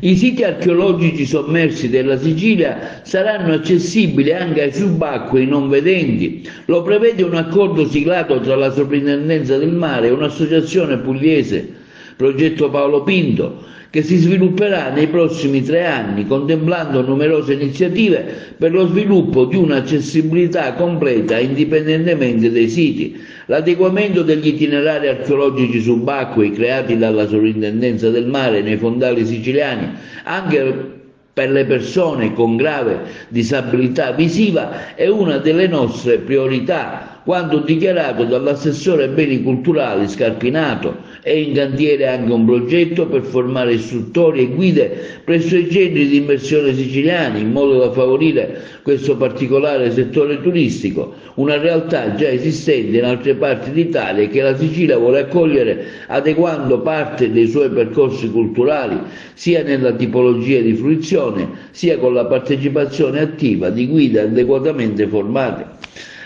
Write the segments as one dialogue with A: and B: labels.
A: I siti archeologici sommersi della Sicilia saranno accessibili anche ai subacquei non vedenti. Lo prevede un accordo siglato tra la Soprintendenza del Mare e un'associazione pugliese, Progetto Paolo Pinto, che si svilupperà nei prossimi 3 anni, contemplando numerose iniziative per lo sviluppo di un'accessibilità completa indipendentemente dai siti. L'adeguamento degli itinerari archeologici subacquei creati dalla Soprintendenza del Mare nei fondali siciliani, anche per le persone con grave disabilità visiva, è una delle nostre priorità, quanto dichiarato dall'assessore beni culturali Scarpinato. È in cantiere anche un progetto per formare istruttori e guide presso i centri di immersione siciliani, in modo da favorire questo particolare settore turistico, una realtà già esistente in altre parti d'Italia e che la Sicilia vuole accogliere adeguando parte dei suoi percorsi culturali sia nella tipologia di fruizione sia con la partecipazione attiva di guide adeguatamente formate.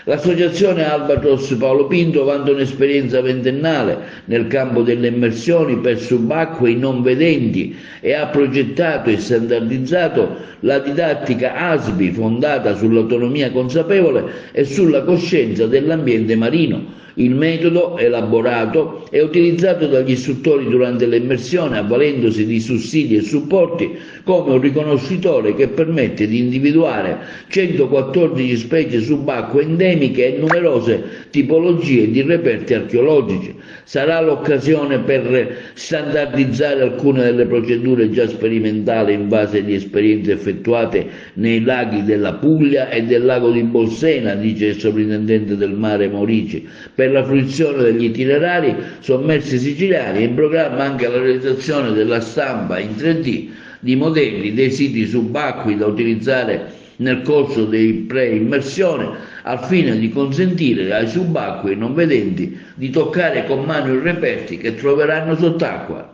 A: L'associazione Albatros Paolo Pinto vanta un'esperienza ventennale nel campo delle immersioni per subacquei non vedenti e ha progettato e standardizzato la didattica ASBI fondata sull'autonomia consapevole e sulla coscienza dell'ambiente marino. Il metodo elaborato è utilizzato dagli istruttori durante l'immersione avvalendosi di sussidi e supporti come un riconoscitore che permette di individuare 114 specie subacquee endemiche e numerose tipologie di reperti archeologici. Sarà l'occasione per standardizzare alcune delle procedure già sperimentali in base di esperienze effettuate nei laghi della Puglia e del lago di Bolsena, dice il sovrintendente del mare Maurici. Per la fruizione degli itinerari sommersi siciliani è in programma anche la realizzazione della stampa in 3D di modelli dei siti subacquei da utilizzare nel corso dei pre-immersione al fine di consentire ai subacquei non vedenti di toccare con mano i reperti che troveranno sott'acqua.